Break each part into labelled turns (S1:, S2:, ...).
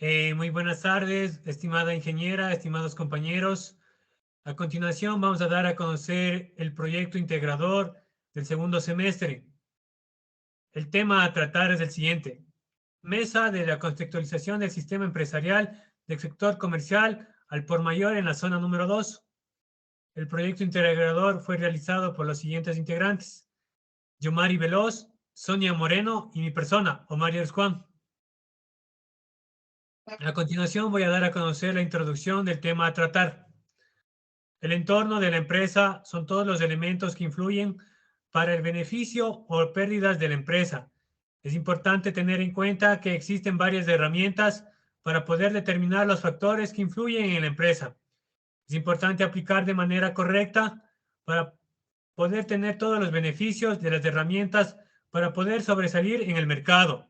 S1: Muy buenas tardes, estimada ingeniera, estimados compañeros. A continuación vamos a dar a conocer el proyecto integrador del segundo semestre. El tema a tratar es el siguiente. Mesa de la contextualización del sistema empresarial del sector comercial al por mayor en la zona número 2. El proyecto integrador fue realizado por los siguientes integrantes. Yomari Veloz, Sonia Moreno y mi persona, Omar Juan. A continuación voy a dar a conocer la introducción del tema a tratar. El entorno de la empresa son todos los elementos que influyen para el beneficio o pérdidas de la empresa. Es importante tener en cuenta que existen varias herramientas para poder determinar los factores que influyen en la empresa. Es importante aplicar de manera correcta para poder tener todos los beneficios de las herramientas para poder sobresalir en el mercado.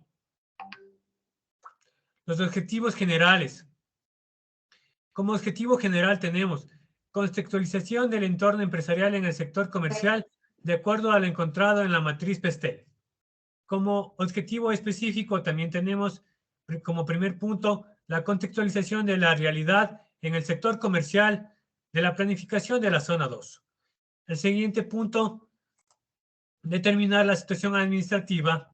S1: Los objetivos generales. Como objetivo general tenemos contextualización del entorno empresarial en el sector comercial de acuerdo a lo encontrado en la matriz Pestel. Como objetivo específico también tenemos como primer punto la contextualización de la realidad en el sector comercial de la planificación de la zona 2. El siguiente punto, determinar la situación administrativa,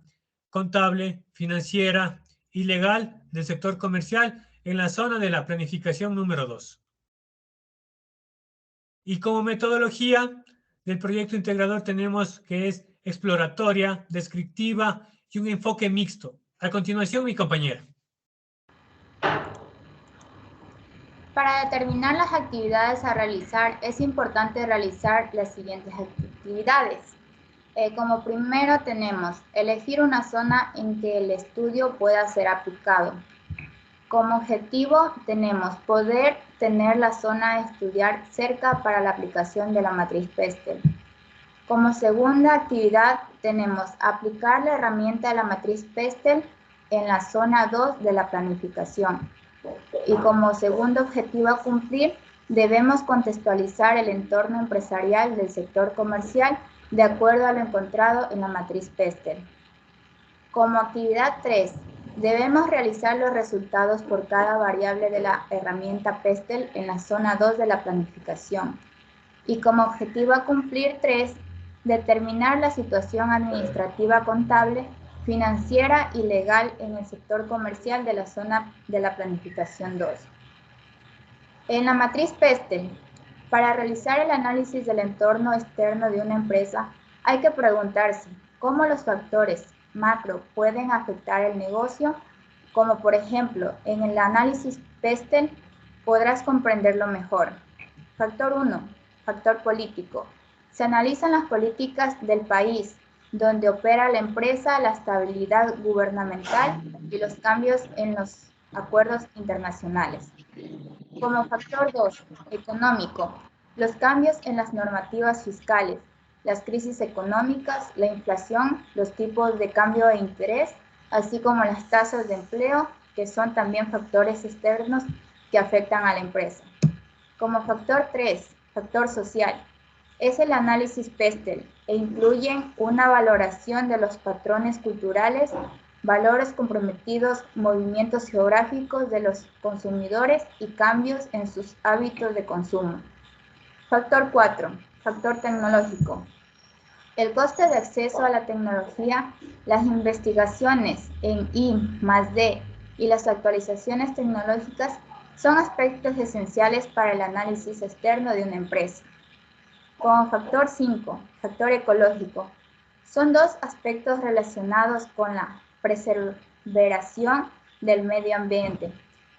S1: contable, financiera y legal del sector comercial en la zona de la planificación número 2. Y como metodología del proyecto integrador tenemos que es exploratoria, descriptiva y un enfoque mixto. A continuación, mi compañera.
S2: Para determinar las actividades a realizar, es importante realizar las siguientes actividades. Como primero tenemos elegir una zona en que el estudio pueda ser aplicado. Como objetivo tenemos poder tener la zona a estudiar cerca para la aplicación de la matriz Pestel. Como segunda actividad tenemos aplicar la herramienta de la matriz Pestel en la zona 2 de la planificación. Y como segundo objetivo a cumplir, debemos contextualizar el entorno empresarial del sector comercial de acuerdo a lo encontrado en la matriz Pestel. Como actividad 3, debemos realizar los resultados por cada variable de la herramienta Pestel en la zona 2 de la planificación. Y como objetivo a cumplir 3, determinar la situación administrativa contable, financiera y legal en el sector comercial de la zona de la planificación 2. En la matriz Pestel, para realizar el análisis del entorno externo de una empresa, hay que preguntarse cómo los factores macro pueden afectar el negocio, como por ejemplo, en el análisis Pestel podrás comprenderlo mejor. Factor 1. Factor político. Se analizan las políticas del país donde opera la empresa, la estabilidad gubernamental y los cambios en los acuerdos internacionales. Como factor 2, económico, los cambios en las normativas fiscales, las crisis económicas, la inflación, los tipos de cambio de interés, así como las tasas de empleo, que son también factores externos que afectan a la empresa. Como factor 3, factor social, es el análisis Pestel e incluyen una valoración de los patrones culturales, valores comprometidos, movimientos geográficos de los consumidores y cambios en sus hábitos de consumo. Factor 4, factor tecnológico. El coste de acceso a la tecnología, las investigaciones en I+D y las actualizaciones tecnológicas son aspectos esenciales para el análisis externo de una empresa. Como factor 5, factor ecológico, son dos aspectos relacionados con la preservación del medio ambiente,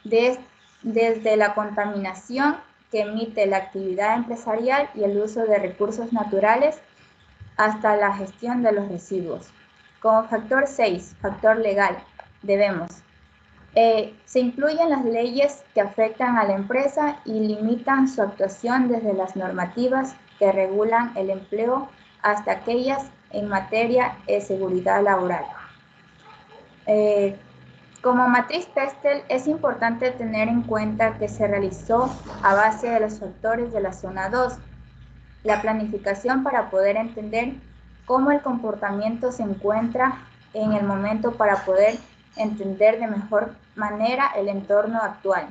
S2: desde la contaminación que emite la actividad empresarial y el uso de recursos naturales hasta la gestión de los residuos. Como factor 6, factor legal, se incluyen las leyes que afectan a la empresa y limitan su actuación desde las normativas que regulan el empleo hasta aquellas en materia de seguridad laboral. Como matriz Pestel es importante tener en cuenta que se realizó a base de los factores de la zona 2, la planificación para poder entender cómo el comportamiento se encuentra en el momento para poder entender de mejor manera el entorno actual.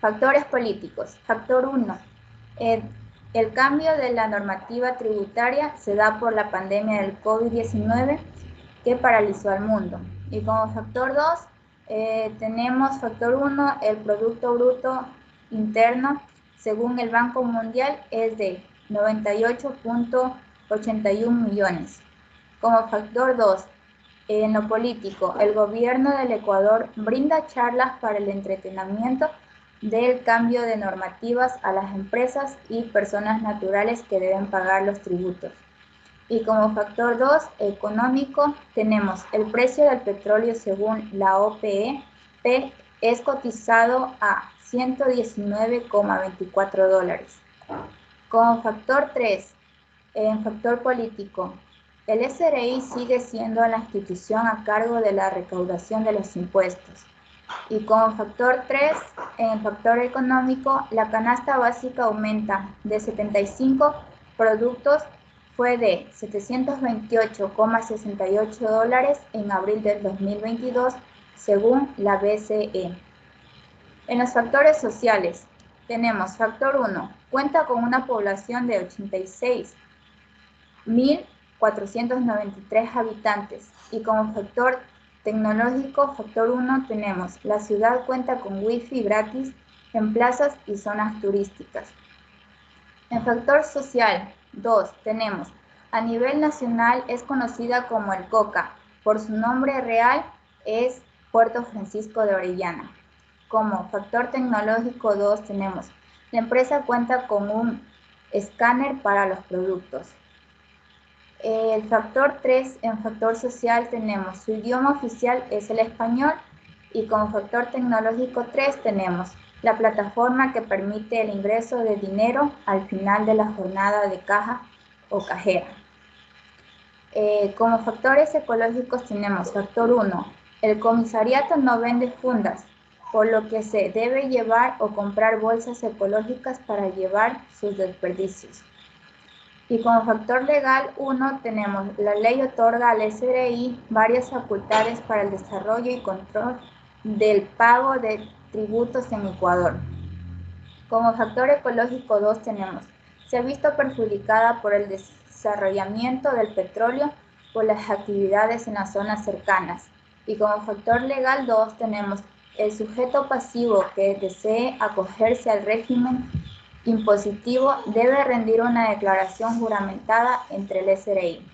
S2: Factores políticos. Factor 1. El cambio de la normativa tributaria se da por la pandemia del COVID-19 que paralizó al mundo. Y como factor 2, tenemos factor 1, el Producto Bruto Interno, según el Banco Mundial, es de 98.81 millones. Como factor 2, en lo político, el gobierno del Ecuador brinda charlas para el entretenimiento del cambio de normativas a las empresas y personas naturales que deben pagar los tributos. Y como factor 2, económico, tenemos el precio del petróleo según la OPE, es cotizado a $119,24. Como factor 3, en factor político, el SRI sigue siendo la institución a cargo de la recaudación de los impuestos. Y como factor 3, en factor económico, la canasta básica aumenta de 75 productos, fue de $728,68 en abril del 2022, según la BCE. En los factores sociales, tenemos factor 1, cuenta con una población de 86.493 habitantes, y como factor tecnológico, factor 1, tenemos la ciudad cuenta con wifi gratis en plazas y zonas turísticas. En factor social 2, tenemos a nivel nacional es conocida como el Coca, por su nombre real es Puerto Francisco de Orellana. Como factor tecnológico 2 tenemos la empresa cuenta con un escáner para los productos. El factor 3, en factor social tenemos su idioma oficial es el español, y como factor tecnológico 3 tenemos la plataforma que permite el ingreso de dinero al final de la jornada de caja o cajera. Como factores ecológicos tenemos factor 1, el comisariato no vende fundas, por lo que se debe llevar o comprar bolsas ecológicas para llevar sus desperdicios. Y como factor legal 1 tenemos la ley otorga al SRI varias facultades para el desarrollo y control del pago de tributos en Ecuador. Como factor ecológico 2 tenemos, se ha visto perjudicada por el desarrollamiento del petróleo por las actividades en las zonas cercanas. Y como factor legal 2 tenemos el sujeto pasivo que desee acogerse al régimen impositivo debe rendir una declaración juramentada entre el SRI.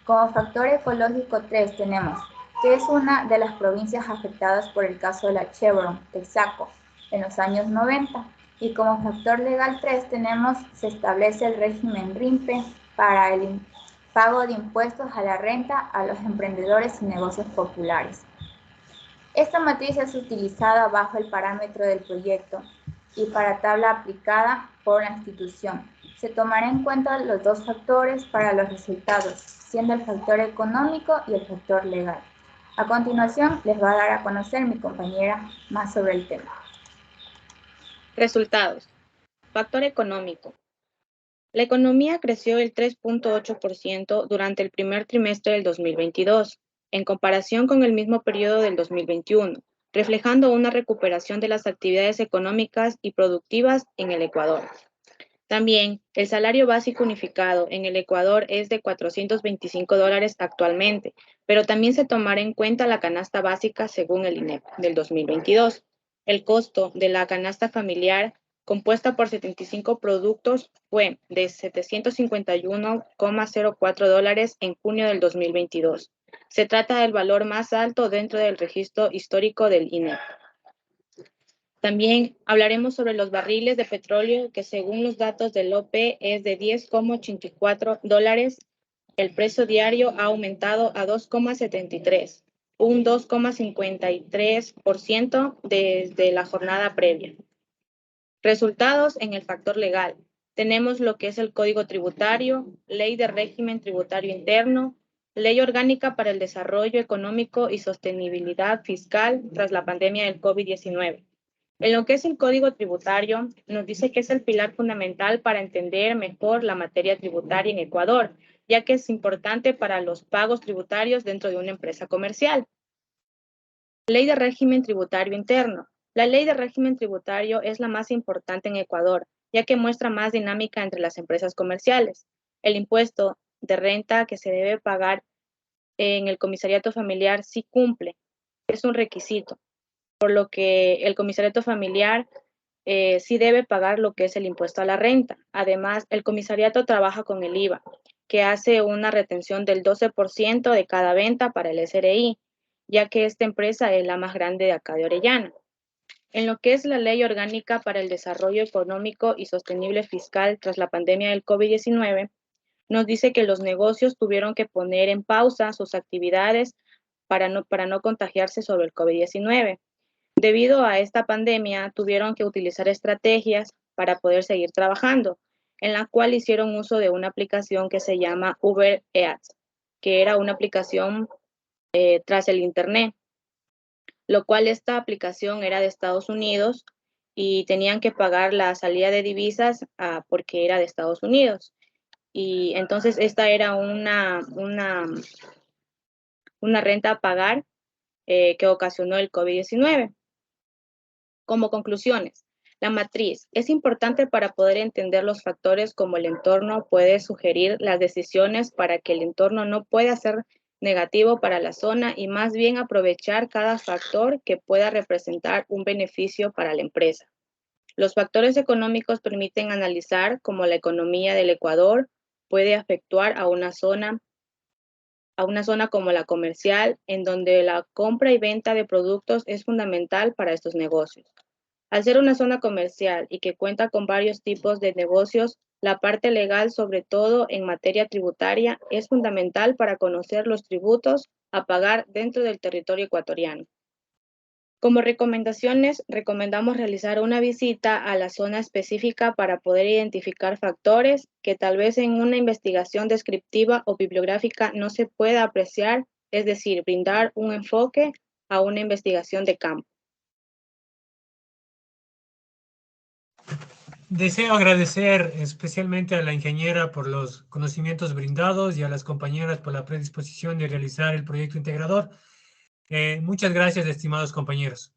S2: Como factor ecológico 3 tenemos que es una de las provincias afectadas por el caso de la Chevron, Texaco, en los años 90. Y como factor legal 3 tenemos se establece el régimen RIMPE para el pago de impuestos a la renta a los emprendedores y negocios populares. Esta matriz es utilizada bajo el parámetro del proyecto y para tabla aplicada por la institución. Se tomará en cuenta los dos factores para los resultados, siendo el factor económico y el factor legal. A continuación, les va a dar a conocer mi compañera más sobre el tema.
S3: Resultados. Factor económico. La economía creció el 3.8% durante el primer trimestre del 2022, en comparación con el mismo periodo del 2021, reflejando una recuperación de las actividades económicas y productivas en el Ecuador. También, el salario básico unificado en el Ecuador es de $425 actualmente, pero también se tomará en cuenta la canasta básica según el INEP del 2022. El costo de la canasta familiar compuesta por 75 productos fue de $751,04 en junio del 2022. Se trata del valor más alto dentro del registro histórico del INEP. También hablaremos sobre los barriles de petróleo que según los datos del OPE es de $10,84. El precio diario ha aumentado a 2,73, un 2,53% desde la jornada previa. Resultados en el factor legal. Tenemos lo que es el Código Tributario, Ley de Régimen Tributario Interno, Ley Orgánica para el Desarrollo Económico y Sostenibilidad Fiscal tras la pandemia del COVID-19. En lo que es el Código Tributario, nos dice que es el pilar fundamental para entender mejor la materia tributaria en Ecuador, ya que es importante para los pagos tributarios dentro de una empresa comercial. Ley de régimen tributario interno. La ley de régimen tributario es la más importante en Ecuador, ya que muestra más dinámica entre las empresas comerciales. El impuesto de renta que se debe pagar en el comisariato familiar sí cumple, es un requisito, por lo que el comisariato familiar sí debe pagar lo que es el impuesto a la renta. Además, el comisariato trabaja con el IVA, que hace una retención del 12% de cada venta para el SRI, ya que esta empresa es la más grande de acá de Orellana. En lo que es la Ley Orgánica para el Desarrollo Económico y Sostenible Fiscal tras la pandemia del COVID-19, nos dice que los negocios tuvieron que poner en pausa sus actividades para no contagiarse sobre el COVID-19. Debido a esta pandemia, tuvieron que utilizar estrategias para poder seguir trabajando, en la cual hicieron uso de una aplicación que se llama Uber Eats, que era una aplicación tras el Internet, lo cual esta aplicación era de Estados Unidos y tenían que pagar la salida de divisas porque era de Estados Unidos. Y entonces esta era una renta a pagar que ocasionó el COVID-19. Como conclusiones, la matriz es importante para poder entender los factores como el entorno puede sugerir las decisiones para que el entorno no pueda ser negativo para la zona y más bien aprovechar cada factor que pueda representar un beneficio para la empresa. Los factores económicos permiten analizar cómo la economía del Ecuador puede afectar a una zona como la comercial, en donde la compra y venta de productos es fundamental para estos negocios. Al ser una zona comercial y que cuenta con varios tipos de negocios, la parte legal, sobre todo en materia tributaria, es fundamental para conocer los tributos a pagar dentro del territorio ecuatoriano. Como recomendaciones, recomendamos realizar una visita a la zona específica para poder identificar factores que tal vez en una investigación descriptiva o bibliográfica no se pueda apreciar, es decir, brindar un enfoque a una investigación de campo.
S1: Deseo agradecer especialmente a la ingeniera por los conocimientos brindados y a las compañeras por la predisposición de realizar el proyecto integrador. Muchas gracias, estimados compañeros.